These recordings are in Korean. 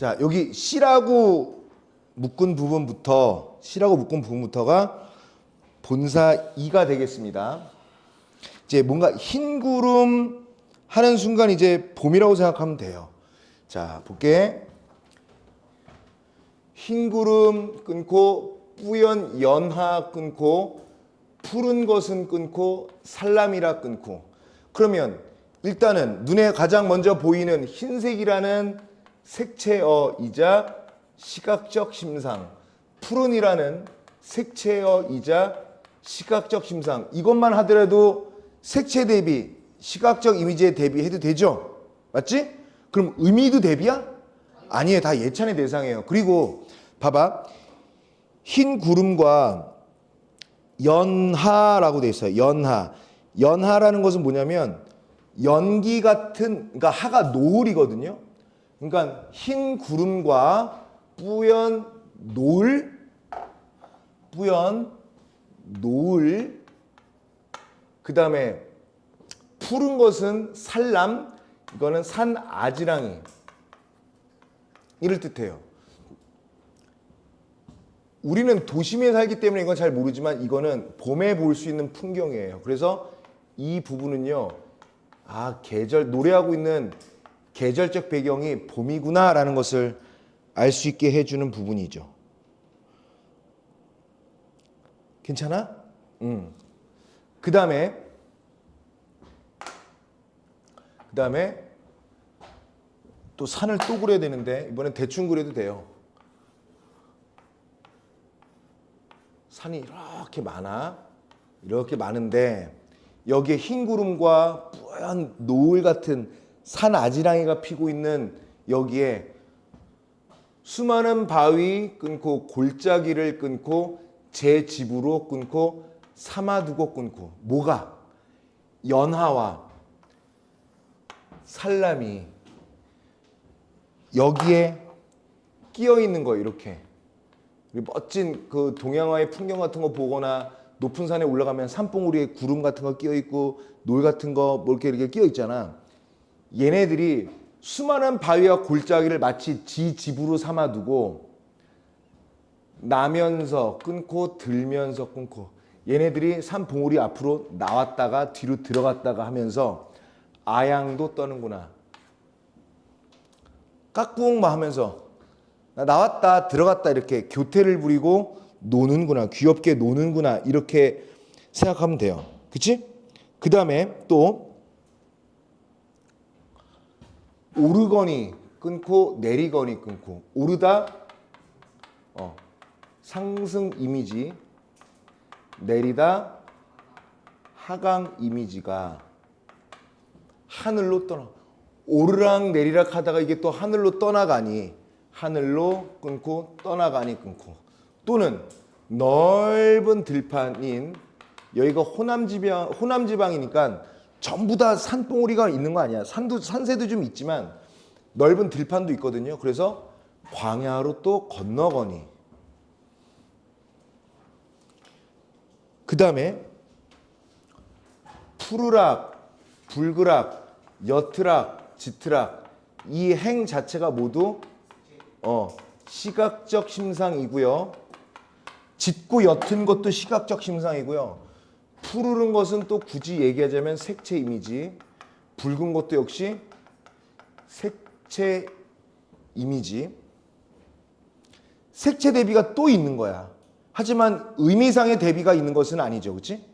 자, 여기 C라고 묶은 부분부터가 본사 2가 되겠습니다. 이제 뭔가 흰 구름 하는 순간 이제 봄이라고 생각하면 돼요. 자, 볼게. 흰 구름 끊고 뿌연 연하 끊고 푸른 것은 끊고 살람이라 끊고. 그러면 일단은 눈에 가장 먼저 보이는 흰색이라는 색채어이자 시각적 심상, 푸른이라는 색채어이자 시각적 심상, 이것만 하더라도 색채 대비, 시각적 이미지에 대비해도 되죠? 맞지? 그럼 의미도 대비야? 아니에요. 다 예찬의 대상이에요. 그리고 봐봐. 흰 구름과 연하라고 돼 있어요. 연하. 연하라는 것은 뭐냐면 연기 같은, 그러니까 하가 노을이거든요. 그러니까 흰 구름과 뿌연 노을, 그 다음에 푸른 것은 살람, 이거는 산 아지랑이, 이를 뜻해요. 우리는 도심에 살기 때문에 이건 잘 모르지만 이거는 봄에 볼 수 있는 풍경이에요. 그래서 이 부분은요, 노래하고 있는 계절적 배경이 봄이구나라는 것을 알 수 있게 해주는 부분이죠. 괜찮아? 그 다음에 또 산을 또 그려야 되는데 이번엔 대충 그려도 돼요. 산이 이렇게 많은데 여기에 흰 구름과 뿌연 노을 같은 산 아지랑이가 피고 있는 여기에 수많은 바위 끊고 골짜기를 끊고 제 집으로 끊고 삼아두고 끊고, 뭐가? 연하와 살람이 여기에 끼어 있는 거예요. 이렇게 멋진 그 동양화의 풍경 같은 거 보거나 높은 산에 올라가면 산봉우리에 구름 같은 거 끼어 있고 노을 같은 거 뭐 이렇게 끼어 있잖아. 얘네들이 수많은 바위와 골짜기를 마치 지 집으로 삼아두고 나면서 끊고 들면서 끊고, 얘네들이 산봉우리 앞으로 나왔다가 뒤로 들어갔다가 하면서 아양도 떠는구나, 깍꿍마 하면서 나왔다 들어갔다 이렇게 교태를 부리고 노는구나, 귀엽게 노는구나, 이렇게 생각하면 돼요. 그치? 그 다음에 또 오르거니 끊고 내리거니 끊고, 오르다 상승 이미지, 내리다 하강 이미지가 하늘로 떠나, 오르락 내리락 하다가 이게 또 하늘로 떠나가니 하늘로 끊고 떠나가니 끊고, 또는 넓은 들판인 여기가 호남지방이니까 전부 다 산봉우리가 있는 거 아니야. 산새도 좀 있지만 넓은 들판도 있거든요. 그래서 광야로 또 건너거니. 그 다음에 푸르락, 붉으락, 옅으락, 짙으락, 이 행 자체가 모두 시각적 심상이고요. 짙고 옅은 것도 시각적 심상이고요. 푸르른 것은 또 굳이 얘기하자면 색채 이미지, 붉은 것도 역시 색채 이미지. 색채 대비가 또 있는 거야. 하지만 의미상의 대비가 있는 것은 아니죠. 그렇지?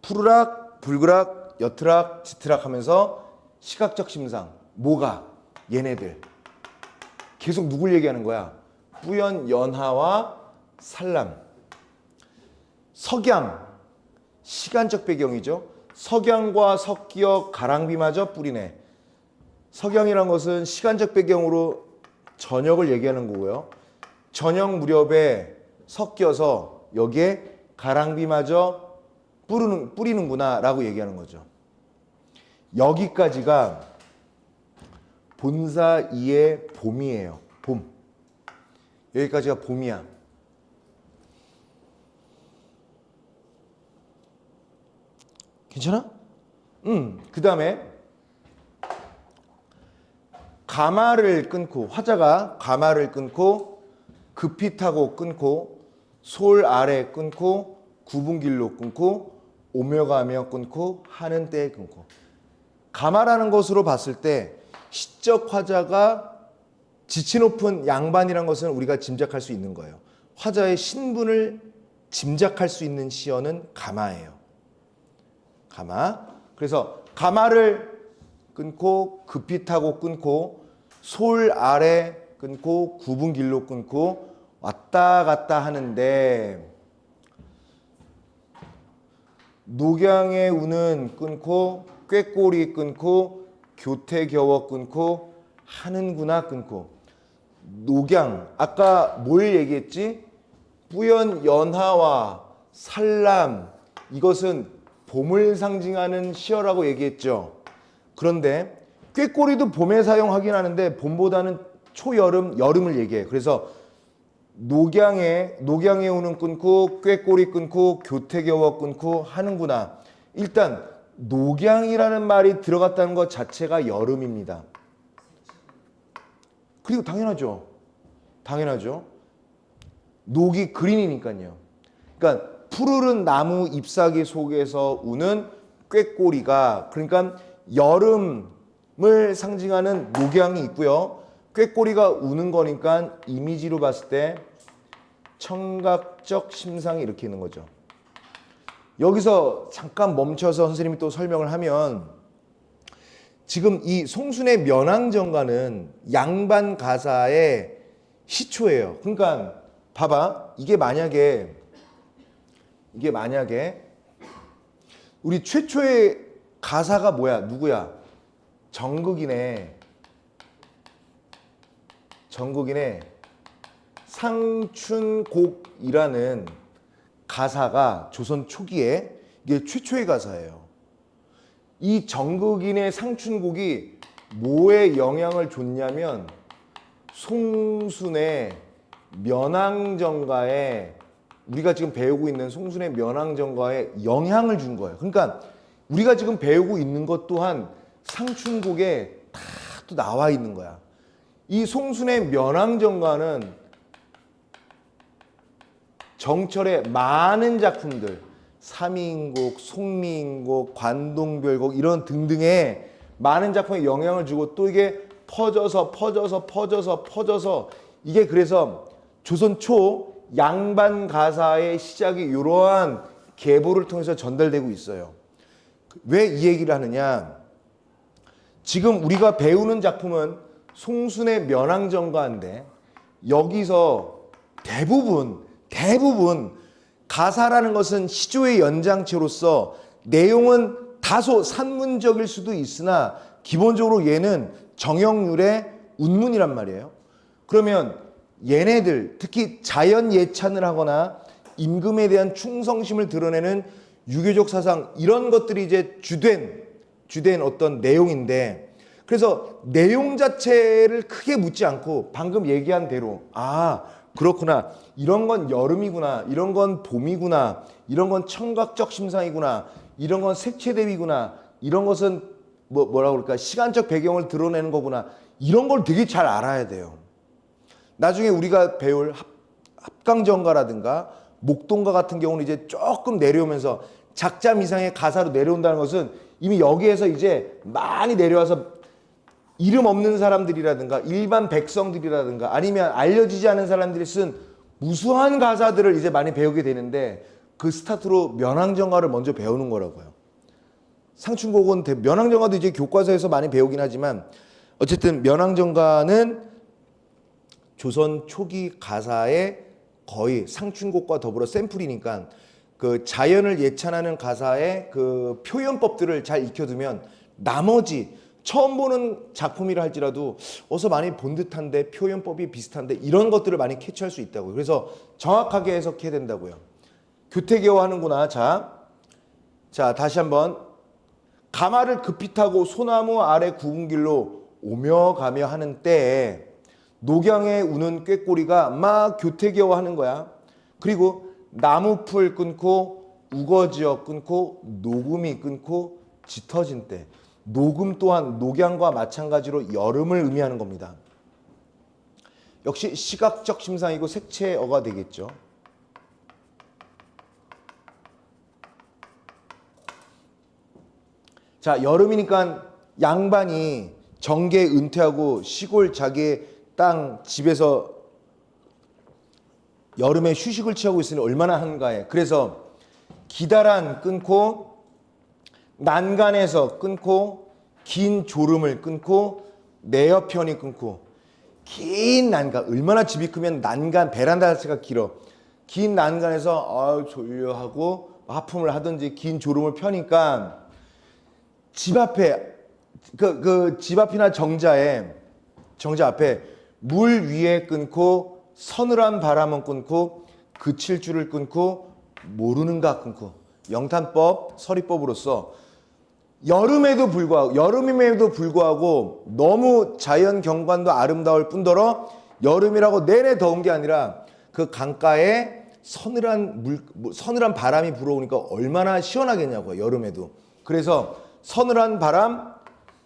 푸르락, 붉으락, 옅으락, 짙으락 하면서 시각적 심상. 뭐가? 얘네들. 계속 누굴 얘기하는 거야? 뿌연 연하와 살람. 석양, 시간적 배경이죠. 석양과 섞여 가랑비마저 뿌리네. 석양이란 것은 시간적 배경으로 저녁을 얘기하는 거고요. 저녁 무렵에 섞여서 여기에 가랑비마저 뿌리는구나 라고 얘기하는 거죠. 여기까지가 본사 2의 봄이에요. 봄. 여기까지가 봄이야. 괜찮아? 그 다음에 가마를 끊고 화자가 가마를 끊고 급히 타고 끊고 솔 아래 끊고 구분길로 끊고 오며 가며 끊고 하는 때에 끊고. 가마라는 것으로 봤을 때 시적 화자가 지치 높은 양반이라는 것은 우리가 짐작할 수 있는 거예요. 화자의 신분을 짐작할 수 있는 시어는 가마예요. 가마. 그래서 가마를 끊고 급히 타고 끊고 솔 아래 끊고 구분길로 끊고 왔다 갔다 하는데 녹양의 우는 끊고 꾀꼬리 끊고 교태겨워 끊고 하는구나 끊고. 녹양 아까 뭘 얘기했지? 뿌연 연하와 산람 이것은 봄을 상징하는 시어라고 얘기했죠. 그런데 꾀꼬리도 봄에 사용하긴 하는데 봄보다는 초여름, 여름을 얘기해. 그래서 녹양에 우는 끊고 꾀꼬리 끊고 교태겨워 끊고 하는구나. 일단 녹양이라는 말이 들어갔다는 것 자체가 여름입니다. 그리고 당연하죠. 녹이 그린이니까요. 그러니까 푸르른 나무 잎사귀 속에서 우는 꾀꼬리가 그러니까 여름을 상징하는 녹양이 있고요. 꾀꼬리가 우는 거니까 이미지로 봤을 때 청각적 심상이 이렇게 있는 거죠. 여기서 잠깐 멈춰서 선생님이 또 설명을 하면 지금 이 송순의 면왕정가는 양반 가사의 시초예요. 그러니까 봐봐. 이게 만약에 우리 최초의 가사가 뭐야? 누구야? 정극이네. 상춘곡이라는 가사가 조선 초기에 이게 최초의 가사예요. 이 정극인의 상춘곡이 뭐에 영향을 줬냐면 송순의 면왕정가에 우리가 지금 배우고 있는 송순의 면왕정가에 영향을 준 거예요. 그러니까 우리가 지금 배우고 있는 것 또한 상춘곡에 다 또 나와 있는 거야. 이 송순의 면왕정가는 정철의 많은 작품들 삼위인곡, 송미인곡, 관동별곡 이런 등등의 많은 작품에 영향을 주고 또 이게 퍼져서 이게 그래서 조선 초 양반 가사의 시작이 이러한 계보를 통해서 전달되고 있어요. 왜 이 얘기를 하느냐? 지금 우리가 배우는 작품은 송순의 면왕정가인데 여기서 대부분 가사라는 것은 시조의 연장체로서 내용은 다소 산문적일 수도 있으나 기본적으로 얘는 정형률의 운문이란 말이에요. 그러면 얘네들 특히 자연 예찬을 하거나 임금에 대한 충성심을 드러내는 유교적 사상 이런 것들이 이제 주된 어떤 내용인데 그래서 내용 자체를 크게 묻지 않고 방금 얘기한 대로 그렇구나. 이런 건 여름이구나. 이런 건 봄이구나. 이런 건 청각적 심상이구나. 이런 건 색채대비구나. 이런 것은 뭐라고 그럴까? 시간적 배경을 드러내는 거구나. 이런 걸 되게 잘 알아야 돼요. 나중에 우리가 배울 합강정가라든가 목동가 같은 경우는 이제 조금 내려오면서 작자 이상의 가사로 내려온다는 것은 이미 여기에서 이제 많이 내려와서 이름 없는 사람들이라든가 일반 백성들이라든가 아니면 알려지지 않은 사람들이 쓴 무수한 가사들을 이제 많이 배우게 되는데 그 스타트로 면왕정가를 먼저 배우는 거라고요. 상춘곡은 면왕정가도 이제 교과서에서 많이 배우긴 하지만 어쨌든 면왕정가는 조선 초기 가사의 거의 상춘곡과 더불어 샘플이니까 그 자연을 예찬하는 가사의 그 표현법들을 잘 익혀두면 나머지 처음 보는 작품이라 할지라도 어서 많이 본 듯한데 표현법이 비슷한데 이런 것들을 많이 캐치할 수 있다고요. 그래서 정확하게 해석해야 된다고요. 교태겨워 하는구나. 자 다시 한번 가마를 급히 타고 소나무 아래 구분길로 오며 가며 하는 때에 녹양에 우는 꾀꼬리가 막 교태겨워 하는 거야. 그리고 나무풀 끊고 우거지어 끊고 녹음이 끊고 짙어진 때 녹음 또한 녹양과 마찬가지로 여름을 의미하는 겁니다. 역시 시각적 심상이고 색채어가 되겠죠. 자, 여름이니까 양반이 정계 은퇴하고 시골 자기의 땅 집에서 여름에 휴식을 취하고 있으니 얼마나 한가해. 그래서 기다란 끊고 난간에서 끊고 긴 졸음을 끊고 내어편이 끊고 긴 난간, 얼마나 집이 크면 난간 베란다 자체가 길어. 긴 난간에서 졸려 하고 하품을 하든지 긴 졸음을 펴니까 집 앞에 집 앞이나 정자 앞에 물 위에 끊고 서늘한 바람은 끊고 그칠 줄을 끊고 모르는가 끊고 영탄법 서리법으로서 여름임에도 불구하고 너무 자연 경관도 아름다울 뿐더러 여름이라고 내내 더운 게 아니라 그 강가에 서늘한 바람이 불어오니까 얼마나 시원하겠냐고요. 여름에도. 그래서 서늘한 바람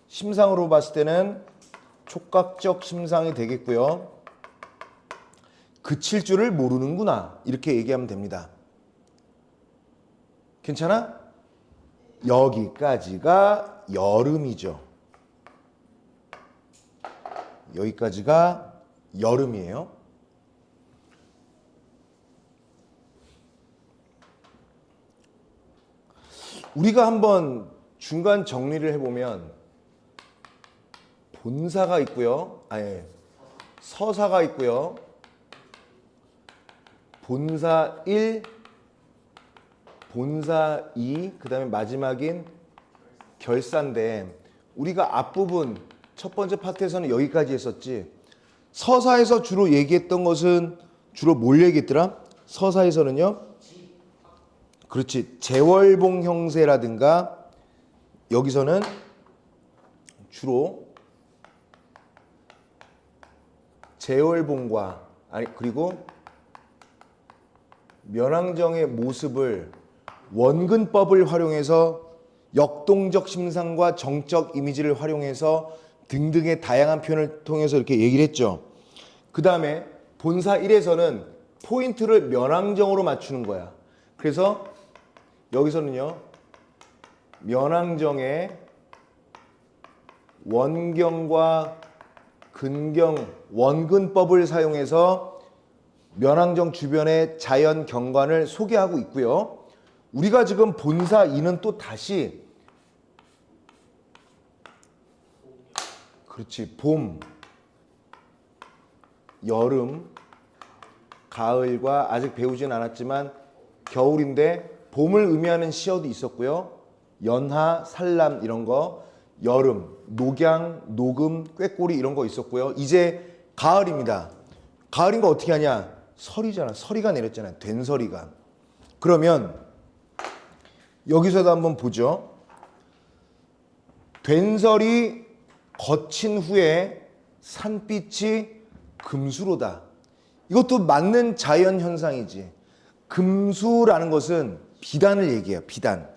심상으로 봤을 때는 촉각적 심상이 되겠고요. 그칠 줄을 모르는구나 이렇게 얘기하면 됩니다. 괜찮아? 여기까지가 여름이죠. 여기까지가 여름이에요. 우리가 한번 중간 정리를 해보면 본사가 있고요. 서사가 있고요. 본사 1, 본사 2, 그 다음에 마지막인 결사인데 우리가 앞부분 첫 번째 파트에서는 여기까지 했었지. 서사에서 주로 얘기했던 것은 주로 뭘 얘기했더라? 서사에서는요. 그렇지. 재월봉 형세라든가 여기서는 주로 재월봉과 그리고 면왕정의 모습을 원근법을 활용해서 역동적 심상과 정적 이미지를 활용해서 등등의 다양한 표현을 통해서 이렇게 얘기를 했죠. 그 다음에 본사 1에서는 포인트를 면왕정으로 맞추는 거야. 그래서 여기서는요. 면왕정의 원경과 근경, 원근법을 사용해서 면왕정 주변의 자연 경관을 소개하고 있고요. 우리가 지금 본사 2는 또 다시 그렇지. 봄, 여름, 가을과 아직 배우진 않았지만 겨울인데 봄을 의미하는 시어도 있었고요. 연하, 산람 이런 거, 여름, 녹양, 녹음, 꾀꼬리 이런 거 있었고요. 이제 가을입니다. 가을인 거 어떻게 하냐? 설이잖아. 서리가 내렸잖아요. 된서리가. 그러면 여기서도 한번 보죠. 된설이 거친 후에 산빛이 금수로다. 이것도 맞는 자연 현상이지. 금수라는 것은 비단을 얘기해요. 비단.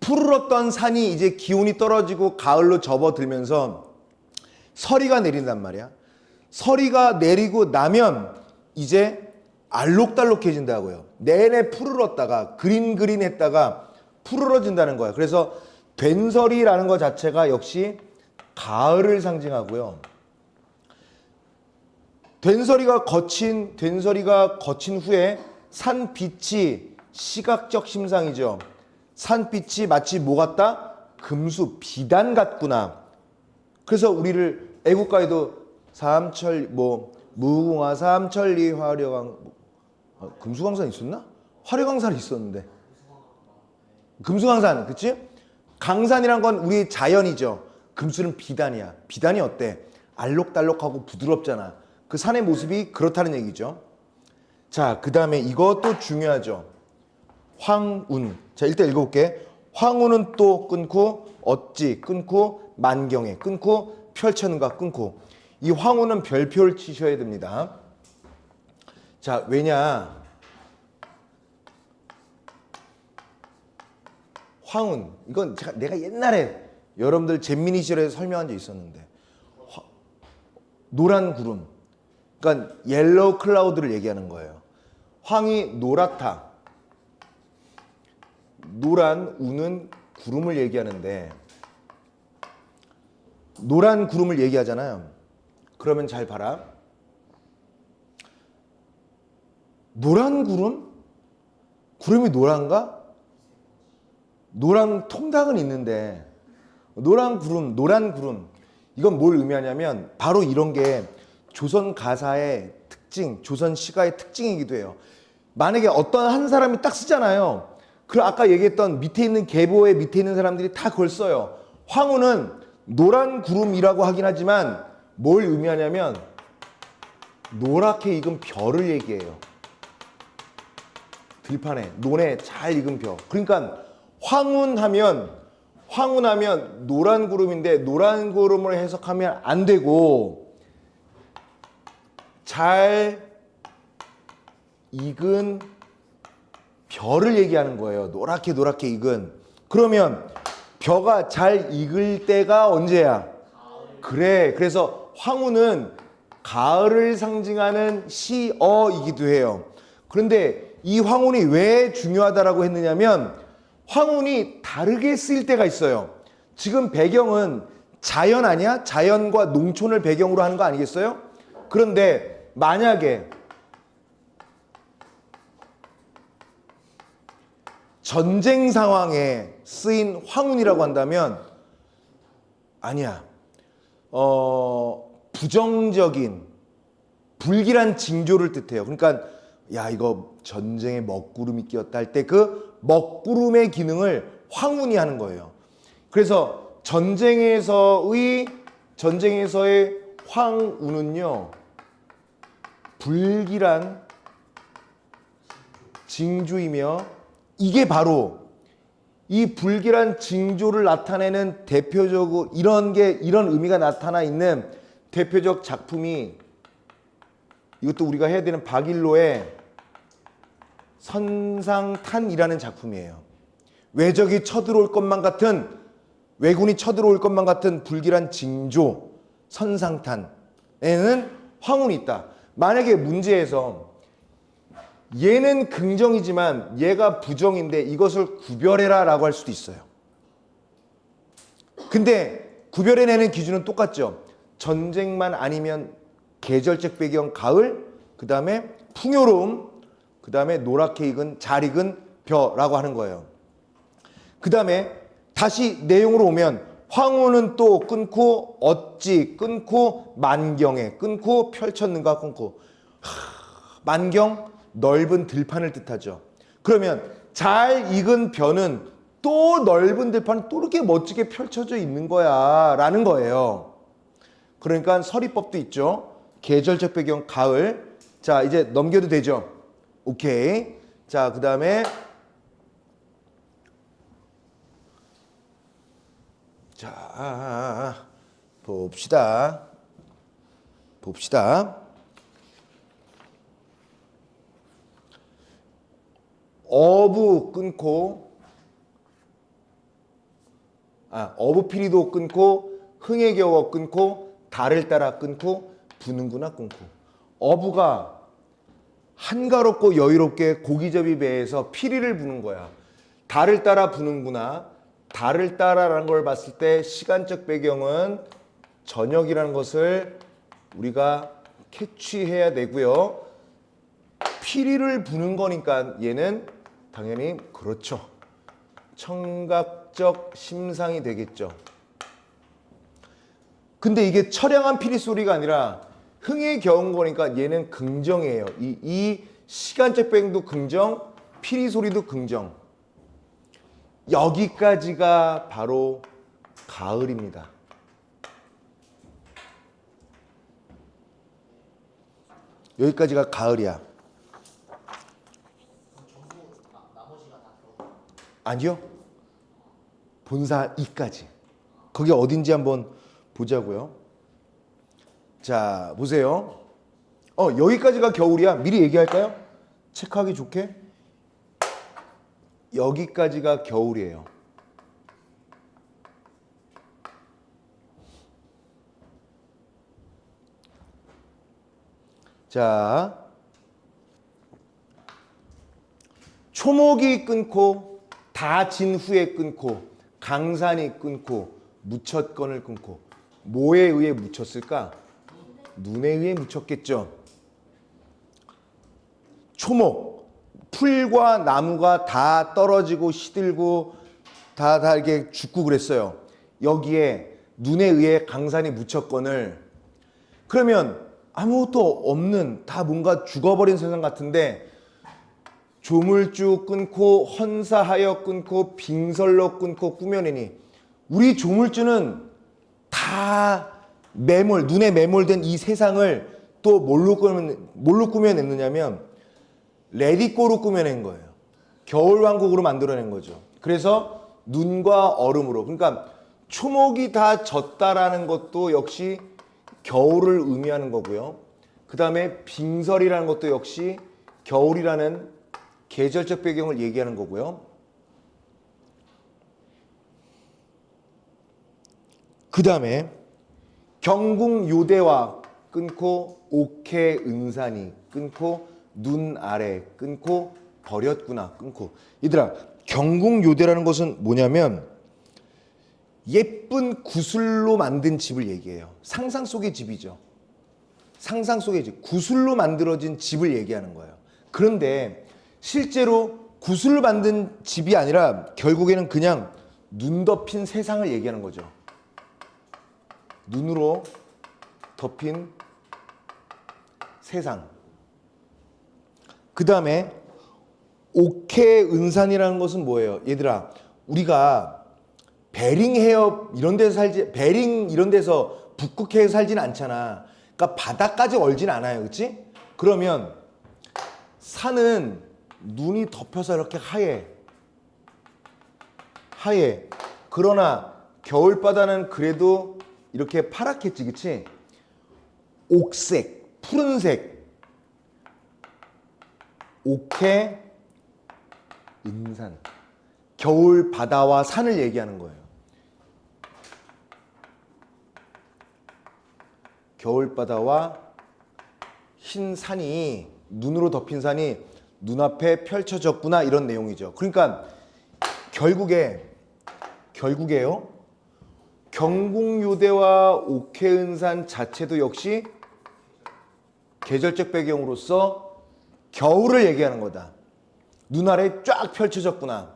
푸르렀던 산이 이제 기온이 떨어지고 가을로 접어들면서 서리가 내린단 말이야. 서리가 내리고 나면 이제 알록달록해진다고요. 내내 푸르렀다가 그린했다가 푸르러진다는 거야. 그래서 된설이라는 것 자체가 역시 가을을 상징하고요. 된설이가 거친 후에 산빛이 시각적 심상이죠. 산빛이 마치 뭐 같다? 금수, 비단 같구나. 그래서 우리를 애국가에도 무궁화 삼천리 화려강 금수강산 있었나? 화려강산이 있었는데 금수강산 그치? 강산이란 건 우리 자연이죠. 금수는 비단이야. 비단이 어때? 알록달록하고 부드럽잖아. 그 산의 모습이 그렇다는 얘기죠. 자, 그 다음에 이것도 중요하죠. 황운. 자, 일단 읽어볼게. 황운은 또 끊고 어찌 끊고 만경에 끊고 펼쳤는가 끊고. 이 황운은 별표를 치셔야 됩니다. 자, 왜냐? 황운. 이건 내가 옛날에 여러분들 잼민이 시절에 설명한 적 있었는데 노란 구름. 그러니까 옐로우 클라우드를 얘기하는 거예요. 황이 노랗다. 노란 우는 구름을 얘기하는데 노란 구름을 얘기하잖아요. 그러면 잘 봐라. 노란 구름? 구름이 노란가? 노란 통닭은 있는데 노란 구름 이건 뭘 의미하냐면 바로 이런 게 조선 가사의 특징, 조선 시가의 특징이기도 해요. 만약에 어떤 한 사람이 딱 쓰잖아요. 그 아까 얘기했던 밑에 있는 계보의 밑에 있는 사람들이 다 그걸 써요. 황후는 노란 구름이라고 하긴 하지만 뭘 의미하냐면 노랗게 익은 별을 얘기해요. 들판에 논에 잘 익은 벼. 그러니까 황운하면 노란 구름인데 노란 구름을 해석하면 안 되고 잘 익은 벼를 얘기하는 거예요. 노랗게 익은. 그러면 벼가 잘 익을 때가 언제야? 그래. 그래서 황후는 가을을 상징하는 시어이기도 해요. 그런데 이 황혼이 왜 중요하다라고 했느냐면 황혼이 다르게 쓰일 때가 있어요. 지금 배경은 자연 아니야? 자연과 농촌을 배경으로 하는 거 아니겠어요? 그런데 만약에 전쟁 상황에 쓰인 황혼이라고 한다면 아니야. 부정적인 불길한 징조를 뜻해요. 그러니까 야 이거 전쟁에 먹구름이 끼었다 할 때 그 먹구름의 기능을 황운이 하는 거예요. 그래서 전쟁에서의 황운은요 불길한 징조이며 이게 바로 이 불길한 징조를 나타내는 대표적으로 이런 의미가 나타나 있는 대표적 작품이 이것도 우리가 해야 되는 박일로의 선상탄이라는 작품이에요. 외군이 쳐들어올 것만 같은 불길한 징조 선상탄에는 황운이 있다. 만약에 문제에서 얘는 긍정이지만 얘가 부정인데 이것을 구별해라 라고 할 수도 있어요. 근데 구별해내는 기준은 똑같죠. 전쟁만 아니면 계절적 배경 가을, 그 다음에 풍요로움, 그 다음에 노랗게 익은 잘 익은 벼라고 하는 거예요. 그 다음에 다시 내용으로 오면 황후는 또 끊고 어찌 끊고 만경에 끊고 펼쳤는가 끊고 만경 넓은 들판을 뜻하죠. 그러면 잘 익은 벼는 또 넓은 들판은 또 이렇게 멋지게 펼쳐져 있는 거야 라는 거예요. 그러니까 서리법도 있죠. 계절적 배경 가을. 자 이제 넘겨도 되죠. 오케이. 자 그 다음에 자 봅시다. 어부 끊고 어부피리도 끊고 흥에 겨워 끊고 달을 따라 끊고 부는구나 끊고. 어부가 한가롭고 여유롭게 고기잡이 배에서 피리를 부는 거야. 달을 따라 부는구나. 달을 따라라는 걸 봤을 때 시간적 배경은 저녁이라는 것을 우리가 캐치해야 되고요. 피리를 부는 거니까 얘는 당연히 그렇죠. 청각적 심상이 되겠죠. 근데 이게 처량한 피리 소리가 아니라 흥에 겨운 거니까 얘는 긍정이에요. 이 시간적 배경도 긍정, 피리 소리도 긍정. 여기까지가 바로 가을입니다. 여기까지가 가을이야. 아니요. 본사 2까지. 거기 어딘지 한번 보자고요. 자, 보세요. 여기까지가 겨울이야. 미리 얘기할까요? 체크하기 좋게. 여기까지가 겨울이에요. 자, 초목이 끊고 다 진 후에 끊고 강산이 끊고 무쳤건을 끊고 뭐에 의해 묻혔을까? 눈에 의해 묻혔겠죠. 초목, 풀과 나무가 다 떨어지고 시들고 다 이렇게 죽고 그랬어요. 여기에 눈에 의해 강산이 묻혔건을 그러면 아무것도 없는 다 뭔가 죽어버린 세상 같은데 조물주 끊고 헌사하여 끊고 빙설로 끊고 꾸며내니 우리 조물주는 다 눈에 매몰된 이 세상을 또 뭘로 꾸며냈느냐면 레디꼬로 꾸며낸 거예요. 겨울왕국으로 만들어낸 거죠. 그래서 눈과 얼음으로 그러니까 초목이 다 졌다라는 것도 역시 겨울을 의미하는 거고요. 그 다음에 빙설이라는 것도 역시 겨울이라는 계절적 배경을 얘기하는 거고요. 그 다음에 경궁요대와 끊고 옥회 은산이 끊고 눈 아래 끊고 버렸구나 끊고 얘들아 경궁요대라는 것은 뭐냐면 예쁜 구슬로 만든 집을 얘기해요. 상상 속의 집이죠. 상상 속의 집. 구슬로 만들어진 집을 얘기하는 거예요. 그런데 실제로 구슬로 만든 집이 아니라 결국에는 그냥 눈 덮인 세상을 얘기하는 거죠. 눈으로 덮인 세상. 그 다음에 옥회 은산이라는 것은 뭐예요? 얘들아, 우리가 베링 해협 이런 데서 베링 이런 데서 북극해에 살지는 않잖아. 그러니까 바다까지 얼진 않아요. 그렇지? 그러면 산은 눈이 덮여서 이렇게 하얘. 그러나 겨울바다는 그래도 이렇게 파랗겠지, 그치? 옥색, 푸른색, 옥회, 은산. 겨울 바다와 산을 얘기하는 거예요. 겨울 바다와 흰 산이 눈으로 덮인 산이 눈앞에 펼쳐졌구나 이런 내용이죠. 그러니까 결국에요. 경궁요대와 옥회은산 자체도 역시 계절적 배경으로서 겨울을 얘기하는 거다. 눈 아래 쫙 펼쳐졌구나.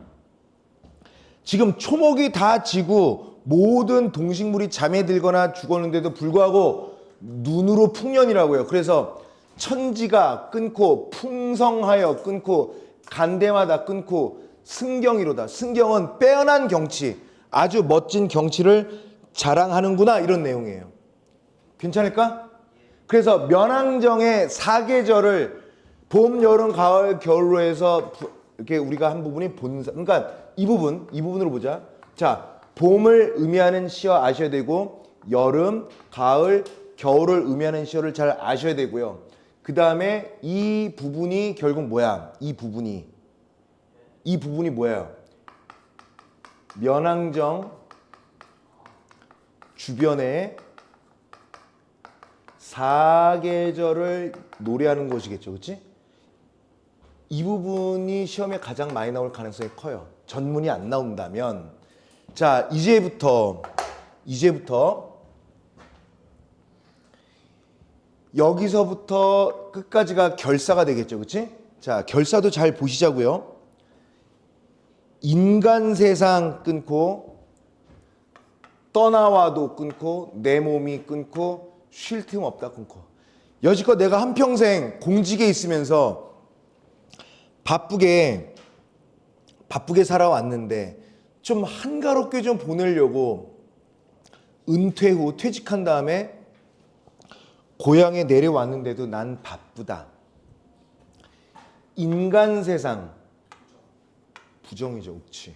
지금 초목이 다 지고 모든 동식물이 잠에 들거나 죽었는데도 불구하고 눈으로 풍년이라고요. 그래서 천지가 끊고 풍성하여 끊고 간대마다 끊고 승경이로다. 승경은 빼어난 경치, 아주 멋진 경치를 자랑하는구나 이런 내용이에요. 괜찮을까? 그래서 면왕정의 사계절을 봄, 여름, 가을, 겨울로 해서 이렇게 우리가 한 부분이 본사. 그러니까 이 부분으로 보자. 자, 봄을 의미하는 시어 아셔야 되고 여름, 가을, 겨울을 의미하는 시어를 잘 아셔야 되고요. 그 다음에 이 부분이 결국 뭐야? 이 부분이 뭐예요? 면왕정 주변에 사계절을 노래하는 것이겠죠. 그렇지? 이 부분이 시험에 가장 많이 나올 가능성이 커요. 전문이 안 나온다면. 자, 이제부터 여기서부터 끝까지가 결사가 되겠죠. 그렇지? 자, 결사도 잘 보시자고요. 인간 세상 끊고 떠나와도 끊고 내 몸이 끊고 쉴 틈 없다 끊고 여지껏 내가 한평생 공직에 있으면서 바쁘게 살아왔는데 좀 한가롭게 좀 보내려고 은퇴 후 퇴직한 다음에 고향에 내려왔는데도 난 바쁘다. 인간 세상 부정이죠. 옥치.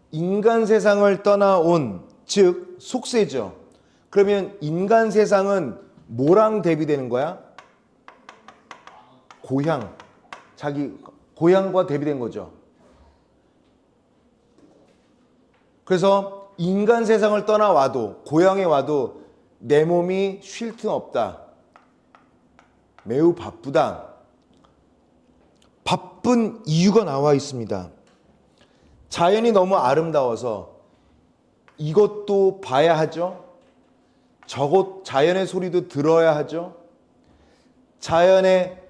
인간 세상을 떠나온 즉 속세죠. 그러면 인간 세상은 뭐랑 대비되는 거야? 고향. 자기 고향과 대비된 거죠. 그래서 인간 세상을 떠나와도 고향에 와도 내 몸이 쉴 틈 없다. 매우 바쁘다. 바쁜 이유가 나와 있습니다. 자연이 너무 아름다워서 이것도 봐야 하죠. 저것 자연의 소리도 들어야 하죠. 자연의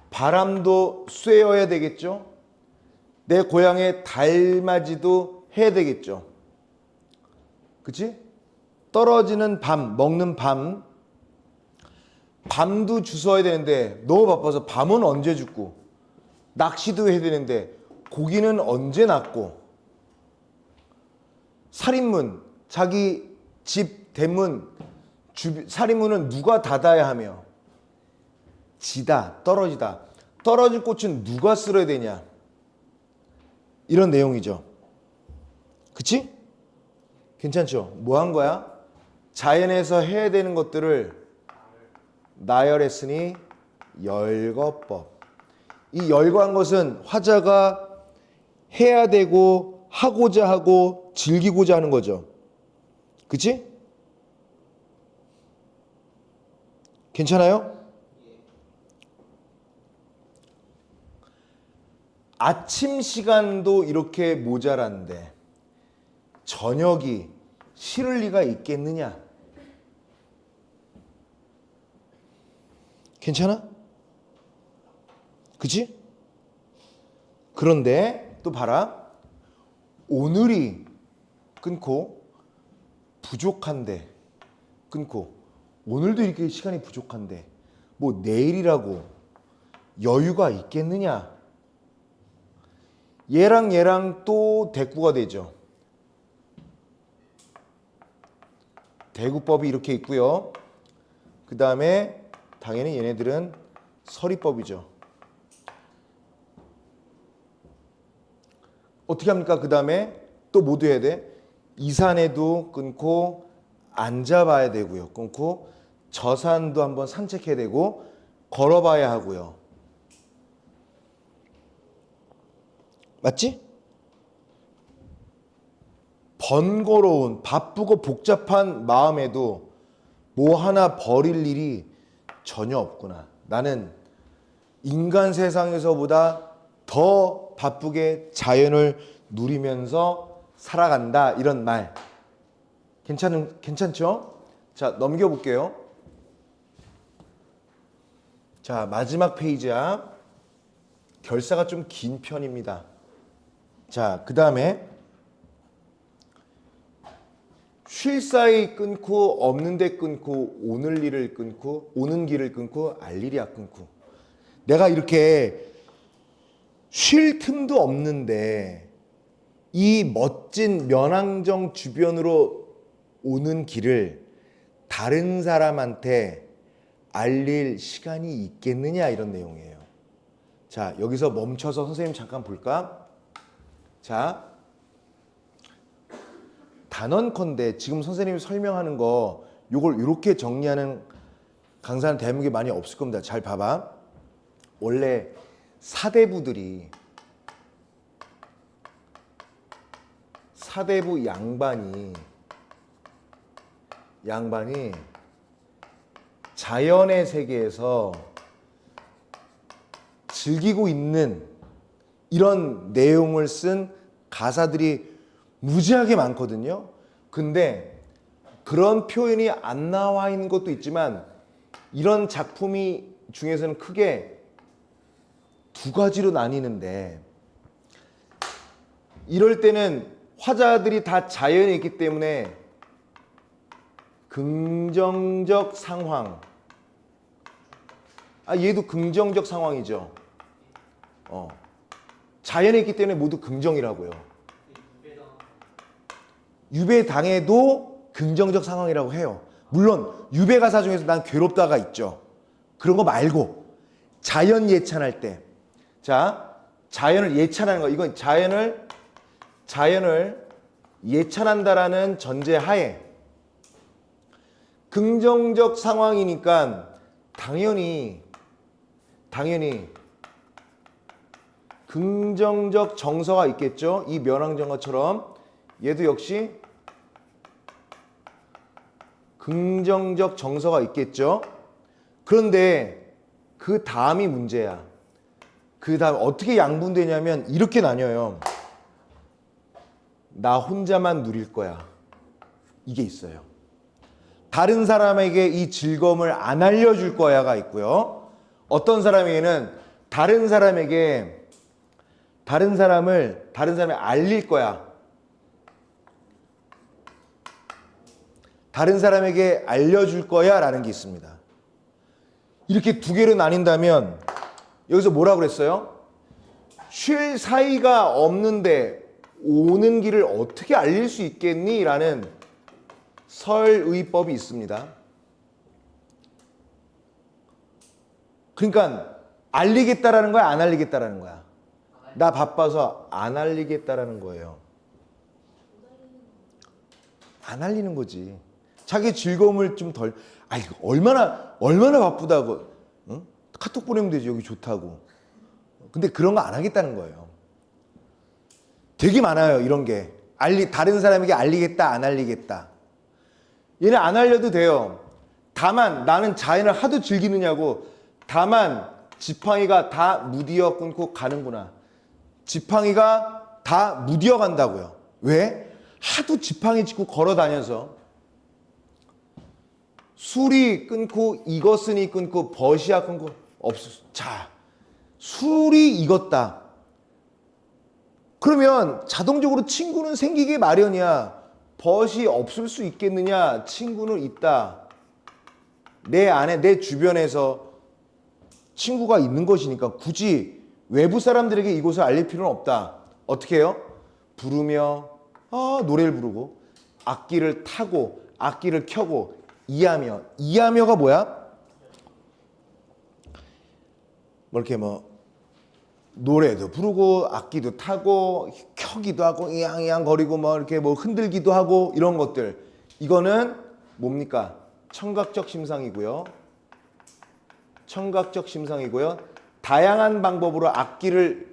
바람도 쐬어야 되겠죠. 내 고향의 달맞이도 해야 되겠죠. 그치? 떨어지는 밤, 먹는 밤, 밤도 주워야 되는데 너무 바빠서 밤은 언제 죽고, 낚시도 해야 되는데 고기는 언제 낚고, 살인문, 자기 집 대문, 살인문은 누가 닫아야 하며, 지다, 떨어지다. 떨어질 꽃은 누가 쓸어야 되냐. 이런 내용이죠. 그치? 괜찮죠? 뭐 한 거야? 자연에서 해야 되는 것들을 나열했으니 열거법. 이 열거한 것은 화자가 해야 되고 하고자 하고 즐기고자 하는 거죠. 그치? 괜찮아요? 아침 시간도 이렇게 모자란데 저녁이 싫을 리가 있겠느냐? 괜찮아? 그치? 그런데 또 봐라. 오늘이 끊고 부족한데 끊고 오늘도 이렇게 시간이 부족한데 뭐 내일이라고 여유가 있겠느냐? 얘랑 또 대꾸가 되죠. 대구법이 이렇게 있고요. 그 다음에 당연히 얘네들은 서리법이죠. 어떻게 합니까? 그 다음에 또 모두 해야 돼. 이 산에도 끊고 앉아봐야 되고요. 끊고 저 산도 한번 산책해야 되고 걸어봐야 하고요. 맞지? 번거로운 바쁘고 복잡한 마음에도 뭐 하나 버릴 일이 전혀 없구나. 나는 인간 세상에서보다 더 바쁘게 자연을 누리면서 살아간다. 이런 말. 괜찮죠? 자, 넘겨볼게요. 자, 마지막 페이지야. 결사가 좀 긴 편입니다. 자, 그 다음에 쉴 사이 끊고 없는 데 끊고 오는 일을 끊고 오는 길을 끊고 알 일이야 끊고. 내가 이렇게 쉴 틈도 없는데 이 멋진 면왕정 주변으로 오는 길을 다른 사람한테 알릴 시간이 있겠느냐 이런 내용이에요. 자, 여기서 멈춰서 선생님 잠깐 볼까? 자, 단언컨대 지금 선생님이 설명하는 거 요걸 이렇게 정리하는 강사는 대한민국에 많이 없을 겁니다. 잘 봐봐. 원래 사대부 양반이 자연의 세계에서 즐기고 있는 이런 내용을 쓴 가사들이 무지하게 많거든요. 근데 그런 표현이 안 나와 있는 것도 있지만 이런 작품이 중에서는 크게 두 가지로 나뉘는데 이럴 때는 화자들이 다 자연에 있기 때문에 긍정적 상황. 얘도 긍정적 상황이죠. 자연에 있기 때문에 모두 긍정이라고요. 유배당해도 긍정적 상황이라고 해요. 물론 유배 가사 중에서 난 괴롭다가 있죠. 그런 거 말고 자연 예찬할 때, 자, 자연을 예찬하는 거, 이건 자연을 예찬한다라는 전제 하에 긍정적 상황이니까 당연히 긍정적 정서가 있겠죠. 이 면왕정어처럼 얘도 역시 긍정적 정서가 있겠죠. 그런데 그 다음이 문제야. 그 다음 어떻게 양분되냐면 이렇게 나뉘어요. 나 혼자만 누릴 거야. 이게 있어요. 다른 사람에게 이 즐거움을 안 알려줄 거야가 있고요. 어떤 사람에게는 다른 사람이 알릴 거야. 다른 사람에게 알려줄 거야 라는 게 있습니다. 이렇게 두 개로 나뉜다면 여기서 뭐라고 그랬어요? 쉴 사이가 없는데 오는 길을 어떻게 알릴 수 있겠니? 라는 설의법이 있습니다. 그러니까 알리겠다라는 거야, 안 알리겠다라는 거야? 나 바빠서 안 알리겠다라는 거예요. 안 알리는 거지. 자기 즐거움을 좀 덜, 이거 얼마나 바쁘다고, 응? 카톡 보내면 되지, 여기 좋다고. 근데 그런 거 안 하겠다는 거예요. 되게 많아요, 이런 게. 다른 사람에게 알리겠다, 안 알리겠다. 얘는 안 알려도 돼요. 다만 나는 자연을 하도 즐기느냐고. 다만 지팡이가 다 무디어 끊고 가는구나. 지팡이가 다 무디어 간다고요. 왜? 하도 지팡이 짚고 걸어 다녀서 술이 끊고 익었으니 끊고 벗이야 끊고 없어. 자, 술이 익었다. 그러면 자동적으로 친구는 생기기 마련이야. 벗이 없을 수 있겠느냐? 친구는 있다. 내 안에, 내 주변에서 친구가 있는 것이니까 굳이 외부 사람들에게 이곳을 알릴 필요는 없다. 어떻게 해요? 부르며 노래를 부르고 악기를 타고 악기를 켜고 이하며가 뭐야? 이렇게 노래도 부르고 악기도 타고 켜기도 하고 이앙이앙 거리고 이렇게 흔들기도 하고 이런 것들. 이거는 뭡니까? 청각적 심상이고요. 다양한 방법으로 악기를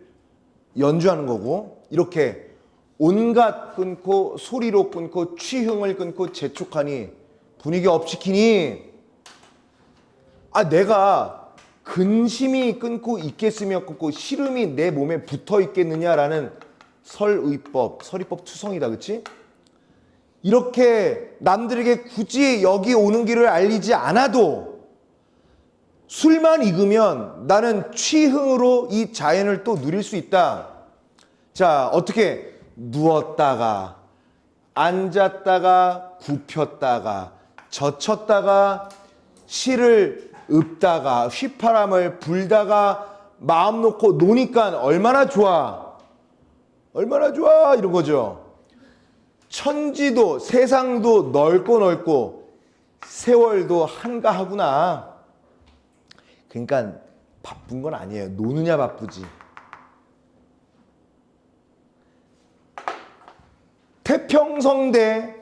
연주하는 거고, 이렇게 온갖 끊고 소리로 끊고 취흥을 끊고 재촉하니 분위기 업시키니 내가 근심이 끊고 있겠으며 끊고 시름이 내 몸에 붙어 있겠느냐라는 설의법 투성이다. 그치? 이렇게 남들에게 굳이 여기 오는 길을 알리지 않아도 술만 익으면 나는 취흥으로 이 자연을 또 누릴 수 있다. 자, 어떻게? 누웠다가 앉았다가 굽혔다가 젖혔다가 실을 읊다가 휘파람을 불다가 마음 놓고 노니까 얼마나 좋아 이런 거죠. 천지도 세상도 넓고 세월도 한가하구나. 그러니까 바쁜 건 아니에요. 노느냐 바쁘지. 태평성대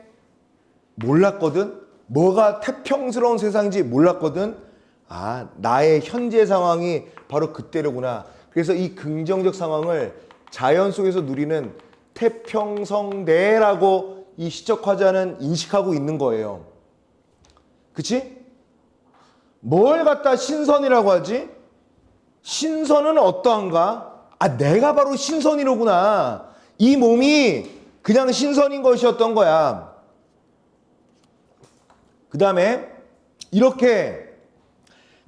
몰랐거든. 뭐가 태평스러운 세상인지 몰랐거든. 나의 현재 상황이 바로 그때로구나. 그래서 이 긍정적 상황을 자연 속에서 누리는 태평성대라고 이 시적화자는 인식하고 있는 거예요. 그치? 뭘 갖다 신선이라고 하지? 신선은 어떠한가? 내가 바로 신선이로구나. 이 몸이 그냥 신선인 것이었던 거야. 그 다음에 이렇게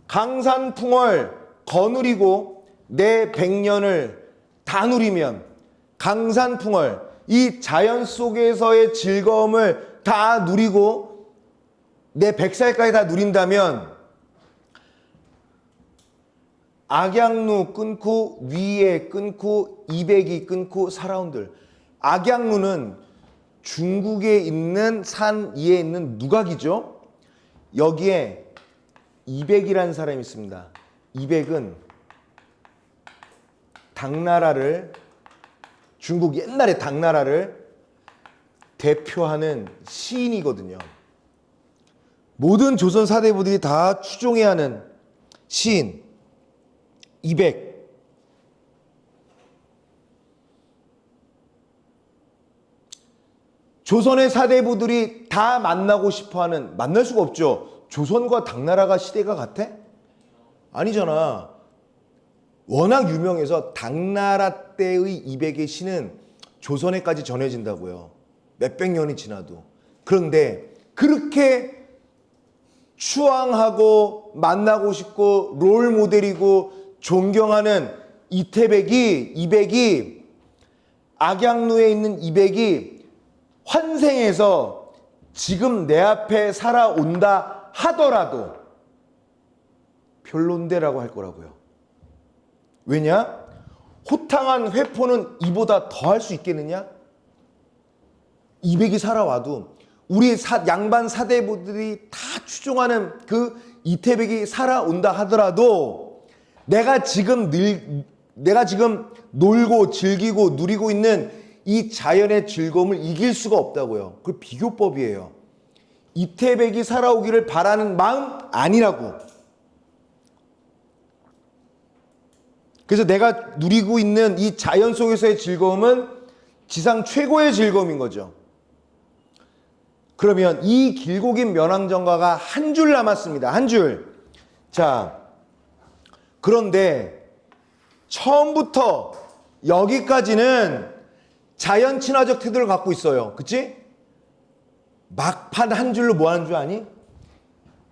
강산풍월 거누리고 내 100년을 다 누리면, 강산풍월 이 자연 속에서의 즐거움을 다 누리고 내 100살까지 다 누린다면 악양루 끊고 위에 끊고 200이 끊고 살아온들. 악양루는 중국에 있는 산 위에 있는 누각이죠. 여기에 200이라는 사람이 있습니다. 200은 당나라를, 중국 옛날의 당나라를 대표하는 시인이거든요. 모든 조선 사대부들이 다 추종해야 하는 시인 200. 조선의 사대부들이 다 만나고 싶어하는, 만날 수가 없죠. 조선과 당나라가 시대가 같아? 아니잖아. 워낙 유명해서 당나라 때의 200의 시는 조선에까지 전해진다고요. 몇백 년이 지나도. 그런데 그렇게 추앙하고 만나고 싶고 롤 모델이고 존경하는 이백이 악양루에 있는 이백이 환생해서 지금 내 앞에 살아온다 하더라도 별론데라고 할 거라고요. 왜냐? 호탕한 회포는 이보다 더 할 수 있겠느냐? 이백이 살아와도 우리 양반 사대부들이 다 추종하는 그 이태백이 살아온다 하더라도 내가 지금 놀고 즐기고 누리고 있는 이 자연의 즐거움을 이길 수가 없다고요. 그 비교법이에요. 이태백이 살아오기를 바라는 마음 아니라고. 그래서 내가 누리고 있는 이 자연 속에서의 즐거움은 지상 최고의 즐거움인 거죠. 그러면 이 길고 긴 면왕정가가 한 줄 남았습니다. 한 줄. 자, 그런데 처음부터 여기까지는 자연 친화적 태도를 갖고 있어요. 그치? 막판 한 줄로 뭐 하는 줄 아니?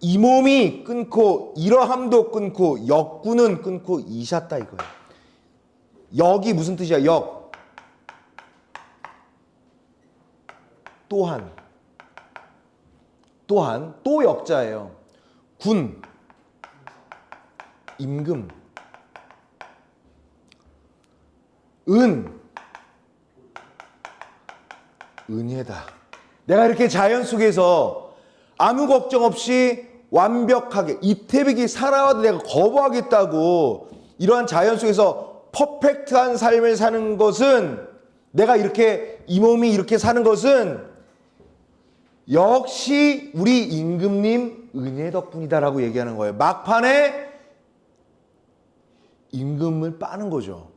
이 몸이 끊고 이러함도 끊고 역구는 끊고 이셨다 이거예요. 역이 무슨 뜻이야? 역. 또한 또 역자예요. 군, 임금, 은혜다. 내가 이렇게 자연 속에서 아무 걱정 없이 완벽하게 이태백이 살아와도 내가 거부하겠다고 이러한 자연 속에서 퍼펙트한 삶을 사는 것은 내가 이렇게 이 몸이 이렇게 사는 것은 역시 우리 임금님 은혜 덕분이다라고 얘기하는 거예요. 막판에 임금을 빠는 거죠.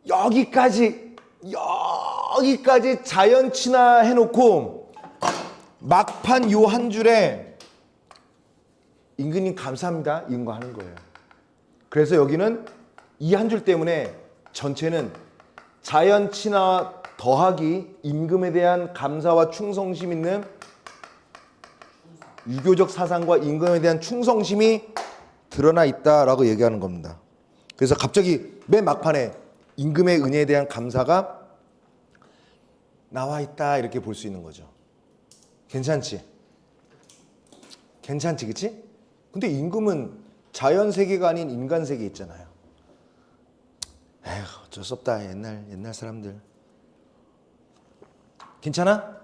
여기까지 자연 친화해놓고 막판 요 한 줄에 임금님 감사합니다 이런 거 하는 거예요. 그래서 여기는 이 한 줄 때문에 전체는 자연 친화 더하기 임금에 대한 감사와 충성심 있는 유교적 사상과 임금에 대한 충성심이 드러나 있다라고 얘기하는 겁니다. 그래서 갑자기 맨 막판에 임금의 은혜에 대한 감사가 나와 있다 이렇게 볼 수 있는 거죠. 괜찮지? 그치? 근데 임금은 자연 세계가 아닌 인간 세계에 있잖아요. 에휴, 어쩔 수 없다. 옛날 사람들. 괜찮아?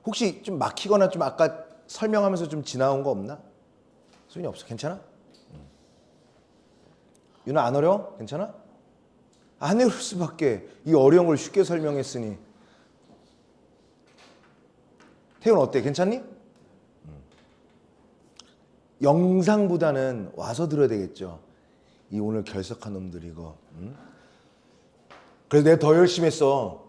혹시 좀 막히거나 좀 아까 설명하면서 좀 지나온 거 없나? 소연이 없어. 괜찮아? 유나 안 어려워? 괜찮아? 안 어려울 수밖에. 이 어려운 걸 쉽게 설명했으니. 태훈 어때? 괜찮니? 영상보다는 와서 들어야 되겠죠. 이 오늘 결석한 놈들 이거. 그래서 내가 더 열심히 했어.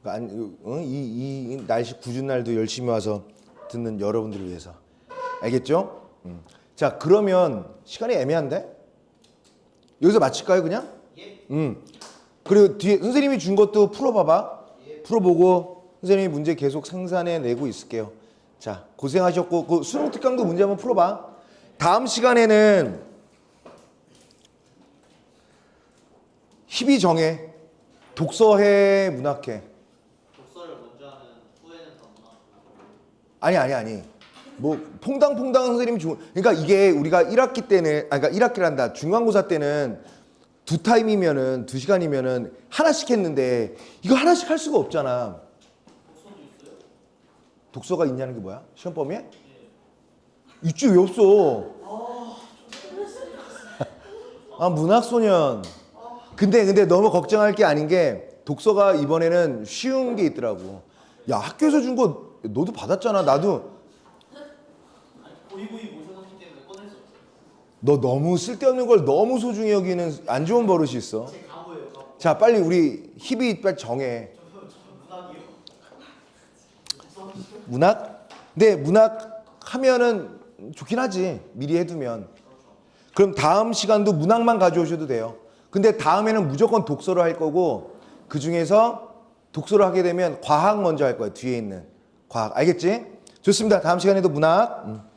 이 날씨 궂은 날도 열심히 와서 듣는 여러분들을 위해서. 알겠죠? 자, 그러면 시간이 애매한데? 여기서 마칠까요 그냥? 예. 그리고 뒤에 선생님이 준 것도 풀어봐봐. 예. 풀어보고 선생님이 문제 계속 생산해내고 있을게요. 자, 고생하셨고 그 수능 특강도 문제 한번 풀어봐. 다음 시간에는 희비 정해. 독서해, 문학해. 독서를 먼저 하면 후에는 더 문학. 아니. 뭐 퐁당퐁당 선생님이 그러니까 이게 우리가 1학기 때는 그러니까 1학기란다. 중간고사 때는 2타임이면은 2시간이면은 하나씩 했는데 이거 하나씩 할 수가 없잖아. 독서도 있어요? 독서가 있냐는 게 뭐야? 시험 범위에? 네. 있지 왜 없어? 문학소년. 근데 너무 걱정할 게 아닌 게 독서가 이번에는 쉬운 게 있더라고. 야, 학교에서 준 거 너도 받았잖아. 나도. 고이 모셔놓기 때문에 꺼낼 수 없어요. 너 너무 쓸데없는 걸 너무 소중히 여기는 안 좋은 버릇이 있어. 제 가보예요. 가보. 자, 빨리 우리 희비 빨리 정해. 저 문학이요. 문학? 근데 문학 하면은 좋긴 하지. 미리 해두면. 그럼 다음 시간도 문학만 가져오셔도 돼요. 근데 다음에는 무조건 독서를 할 거고 그 중에서 독서를 하게 되면 과학 먼저 할 거예요. 뒤에 있는 과학. 알겠지? 좋습니다. 다음 시간에도 문학.